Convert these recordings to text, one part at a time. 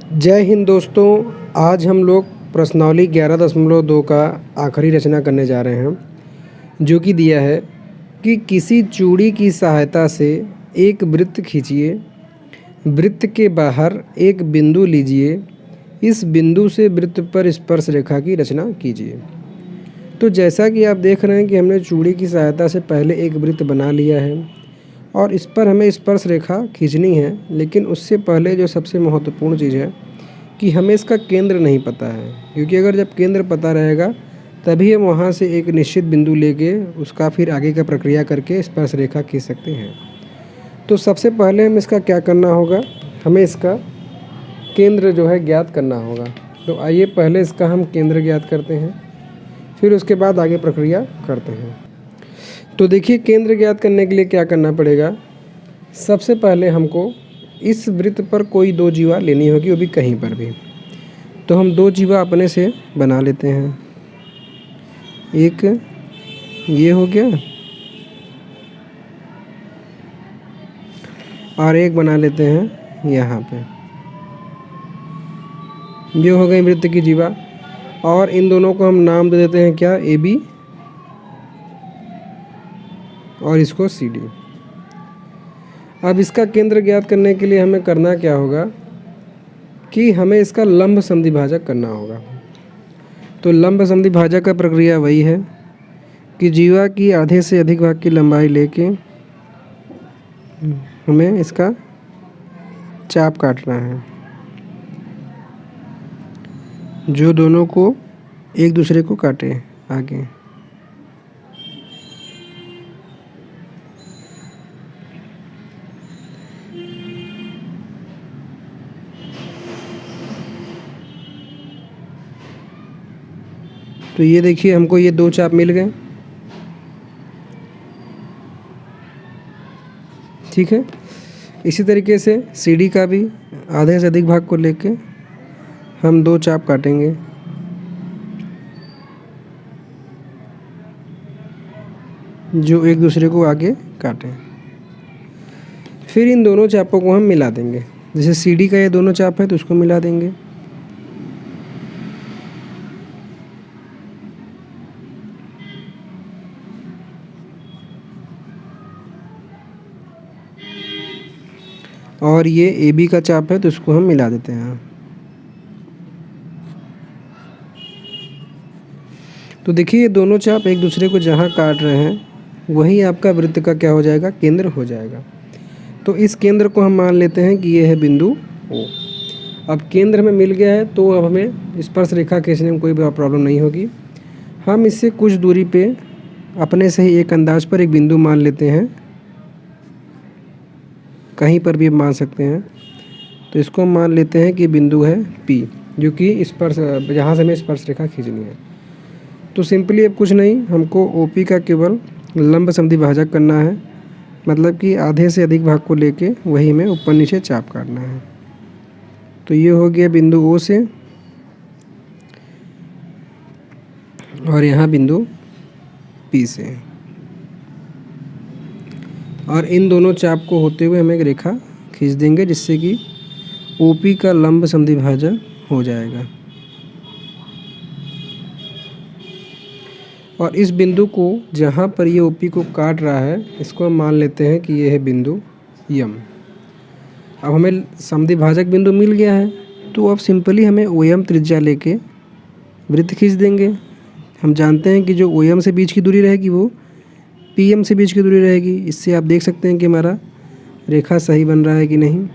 जय हिंद दोस्तों। आज हम लोग प्रश्नावली 11.2 का आखिरी रचना करने जा रहे हैं, जो कि दिया है कि किसी चूड़ी की सहायता से एक वृत्त खींचिए, वृत्त के बाहर एक बिंदु लीजिए, इस बिंदु से वृत्त पर स्पर्श रेखा की रचना कीजिए। तो जैसा कि आप देख रहे हैं कि हमने चूड़ी की सहायता से पहले एक वृत्त बना लिया है और इस पर हमें स्पर्श रेखा खींचनी है, लेकिन उससे पहले जो सबसे महत्वपूर्ण चीज़ है कि हमें इसका केंद्र नहीं पता है, क्योंकि अगर जब केंद्र पता रहेगा तभी हम वहाँ से एक निश्चित बिंदु लेके उसका फिर आगे का प्रक्रिया करके स्पर्श रेखा खींच सकते हैं। तो सबसे पहले हम इसका क्या करना होगा, हमें इसका केंद्र जो है ज्ञात करना होगा। तो आइए पहले इसका हम केंद्र ज्ञात करते हैं, फिर उसके बाद आगे प्रक्रिया करते हैं। तो देखिए, केंद्र ज्ञात करने के लिए क्या करना पड़ेगा। सबसे पहले हमको इस वृत्त पर कोई दो जीवा लेनी होगी, वो भी कहीं पर भी। तो हम दो जीवा अपने से बना लेते हैं। एक ये हो गया और एक बना लेते हैं यहाँ पे। ये हो गई वृत्त की जीवा और इन दोनों को हम नाम दे देते हैं क्या, ए बी, और इसको सी डी। अब इसका केंद्र ज्ञात करने के लिए हमें करना क्या होगा कि हमें इसका लंब समद्विभाजक करना होगा। तो लंब समद्विभाजक का प्रक्रिया वही है कि जीवा की आधे से अधिक भाग की लंबाई लेके हमें इसका चाप काटना है, जो दोनों को एक दूसरे को काटे आगे। तो ये देखिए, हमको ये दो चाप मिल गए। ठीक है, इसी तरीके से सी डी का भी आधे से अधिक भाग को लेके हम दो चाप काटेंगे। जो एक दूसरे को आगे काटें। फिर इन दोनों चापों को हम मिला देंगे। जैसे सी डी का ये दोनों चाप है तो उसको मिला देंगे। और ये ए बी का चाप है तो इसको हम मिला देते हैं। तो देखिए, ये दोनों चाप एक दूसरे को जहाँ काट रहे हैं वहीं आपका वृत्त का क्या हो जाएगा, केंद्र हो जाएगा। तो इस केंद्र को हम मान लेते हैं कि ये है बिंदु ओ। अब केंद्र हमें मिल गया है तो अब हमें स्पर्श रेखा खींचने में कोई प्रॉब्लम नहीं होगी। हम इससे कुछ दूरी पे अपने से ही एक अंदाज पर एक बिंदु मान लेते हैं, कहीं पर भी मान सकते हैं। तो इसको हम मान लेते हैं कि बिंदु है P, जो कि स्पर्श, जहाँ से हमें स्पर्श रेखा खींचनी है। तो सिंपली अब कुछ नहीं, हमको OP का केवल लंब समद्विभाजक करना है, मतलब कि आधे से अधिक भाग को लेके वही में ऊपर नीचे चाप काटना है। तो ये हो गया बिंदु O से और यहाँ बिंदु P से, और इन दोनों चाप को होते हुए हम एक रेखा खींच देंगे, जिससे कि OP का लंब समद्विभाजक हो जाएगा। और इस बिंदु को जहाँ पर ये OP को काट रहा है, इसको हम मान लेते हैं कि ये है बिंदु M। अब हमें समद्विभाजक बिंदु मिल गया है, तो अब सिंपली हमें OM त्रिज्या लेके वृत्त खींच देंगे। हम जानते हैं कि जो OM से बीच की दूरी रहेगी वो PM से बीच की दूरी रहेगी। इससे आप देख सकते हैं कि हमारा रेखा सही बन रहा है कि नहीं।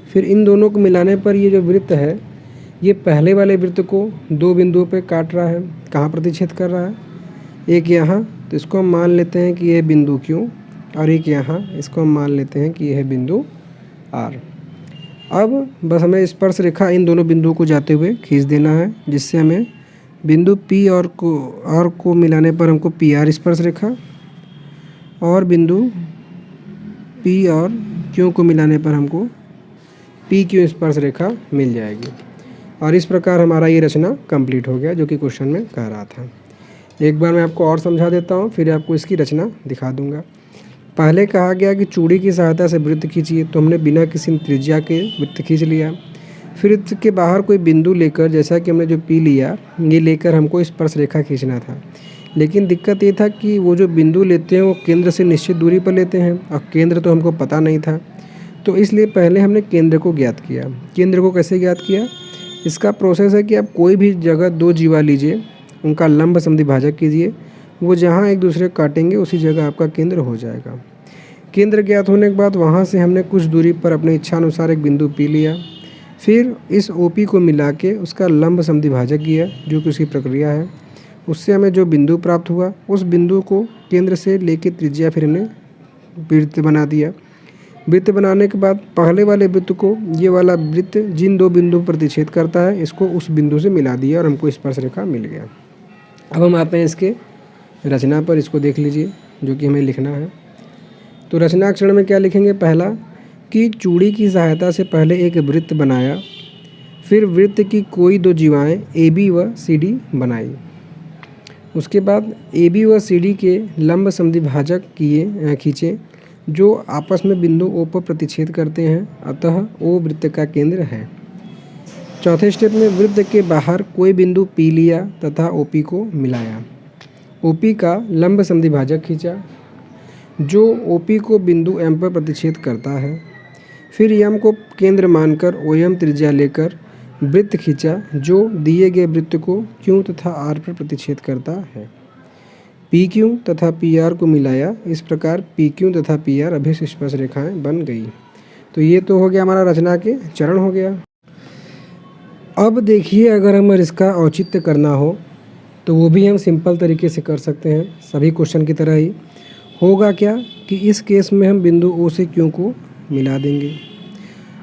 फिर इन दोनों को मिलाने पर ये जो वृत्त है, ये पहले वाले वृत्त को दो बिंदुओं पे काट रहा है। कहाँ प्रतिच्छेद कर रहा है, एक यहाँ, तो इसको हम मान लेते हैं कि यह बिंदु Q, और एक यहाँ, इसको हम मान लेते हैं कि यह है बिंदु R। अब बस हमें स्पर्श रेखा इन दोनों बिंदुओं को जाते हुए खींच देना है, जिससे हमें बिंदु P और को मिलाने पर हमको PR स्पर्श रेखा, और बिंदु P और Q को मिलाने पर हमको PQ स्पर्श रेखा मिल जाएगी। और इस प्रकार हमारा ये रचना कंप्लीट हो गया, जो कि क्वेश्चन में कह रहा था। एक बार मैं आपको और समझा देता हूँ, फिर आपको इसकी रचना दिखा दूँगा। पहले कहा गया कि चूड़ी की सहायता से वृत्त खींचिए, तो हमने बिना किसी त्रिज्या के वृत्त खींच लिया। फिर इसके बाहर कोई बिंदु लेकर, जैसा कि हमने जो पी लिया, ये लेकर हमको स्पर्श रेखा खींचना था। लेकिन दिक्कत ये था कि वो जो बिंदु लेते हैं वो केंद्र से निश्चित दूरी पर लेते हैं, और केंद्र तो हमको पता नहीं था। तो इसलिए पहले हमने केंद्र को ज्ञात किया। केंद्र को कैसे ज्ञात किया? इसका प्रोसेस है कि आप कोई भी जगह दो जीवा लीजिए, उनका लंब समद्विभाजक कीजिए, वो जहाँ एक दूसरे को काटेंगे उसी जगह आपका केंद्र हो जाएगा। केंद्र ज्ञात होने के बाद वहाँ से हमने कुछ दूरी पर अपने इच्छा अनुसार एक बिंदु पी लिया। फिर इस OP को मिला के उसका लंब समद्विभाजक किया, जो कि उसकी प्रक्रिया है। उससे हमें जो बिंदु प्राप्त हुआ, उस बिंदु को केंद्र से लेके त्रिज्या फिर हमने वृत्त बना दिया। वृत्त बनाने के बाद पहले वाले वृत्त को, ये वाला वृत्त जिन दो बिंदु पर प्रतिच्छेद करता है, इसको उस बिंदु से मिला दिया और हमको स्पर्श रेखा मिल गया। अब हम आते हैं इसके रचना पर, इसको देख लीजिए जो कि हमें लिखना है। तो रचनाक्षर में क्या लिखेंगे? पहला कि चूड़ी की सहायता से पहले एक वृत्त बनाया, फिर वृत्त की कोई दो जीवाएँ AB व CD बनाई। उसके बाद AB व CD के लंब समद्विभाजक खींचे जो आपस में बिंदु O पर प्रतिच्छेद करते हैं, अतः O वृत्त का केंद्र है। चौथे स्टेप में वृत्त के बाहर कोई बिंदु P लिया तथा OP को मिलाया। OP का लंब समद्विभाजक खींचा जो OP को बिंदु M पर प्रतिच्छेद करता है। फिर M को केंद्र मानकर OM त्रिज्या लेकर वृत्त खींचा जो दिए गए वृत्त को Q तथा R पर प्रतिच्छेद करता है। PQ तथा PR को मिलाया। इस प्रकार PQ तथा PR अभिष्ट स्पर्श रेखाएं बन गई। तो ये तो हो गया हमारा रचना के चरण हो गया। अब देखिए, अगर हमें इसका औचित्य करना हो तो वो भी हम सिंपल तरीके से कर सकते हैं, सभी क्वेश्चन की तरह ही। होगा क्या कि इस केस में हम बिंदु O से Q को मिला देंगे।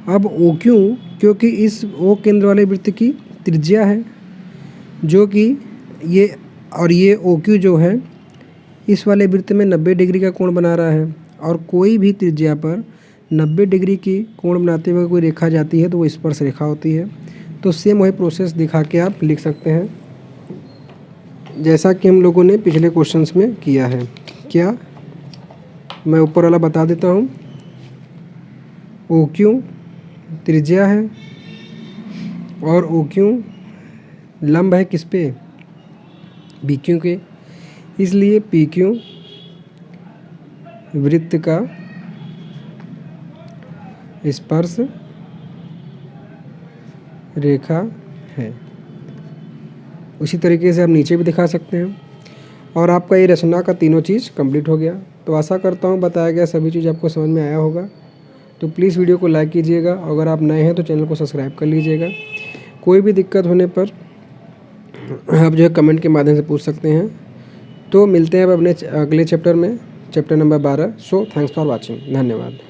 अब OQ, क्योंकि इस O केंद्र वाले वृत्त की त्रिज्या है, जो कि ये, और ये OQ जो है इस वाले वृत्त में 90 डिग्री का कोण बना रहा है, और कोई भी त्रिज्या पर 90 डिग्री की कोण बनाते हुए कोई रेखा जाती है तो वो स्पर्श रेखा होती है। तो सेम वही प्रोसेस दिखा के आप लिख सकते हैं, जैसा कि हम लोगों ने पिछले क्वेश्चंस में किया है। क्या मैं ऊपर वाला बता देता हूँ। OQ त्रिज्या है और OQ लंब है किस पे? BQ के। इसलिए PQ वृत्त का स्पर्श रेखा है। उसी तरीके से आप नीचे भी दिखा सकते हैं। और आपका ये रचना का तीनों चीज़ कंप्लीट हो गया। तो आशा करता हूँ बताया गया सभी चीज़ आपको समझ में आया होगा। तो प्लीज़ वीडियो को लाइक कीजिएगा, अगर आप नए हैं तो चैनल को सब्सक्राइब कर लीजिएगा। कोई भी दिक्कत होने पर आप जो है कमेंट के माध्यम से पूछ सकते हैं। तो मिलते हैं अब अपने अगले चैप्टर में, chapter number 12। So thanks for watching. धन्यवाद।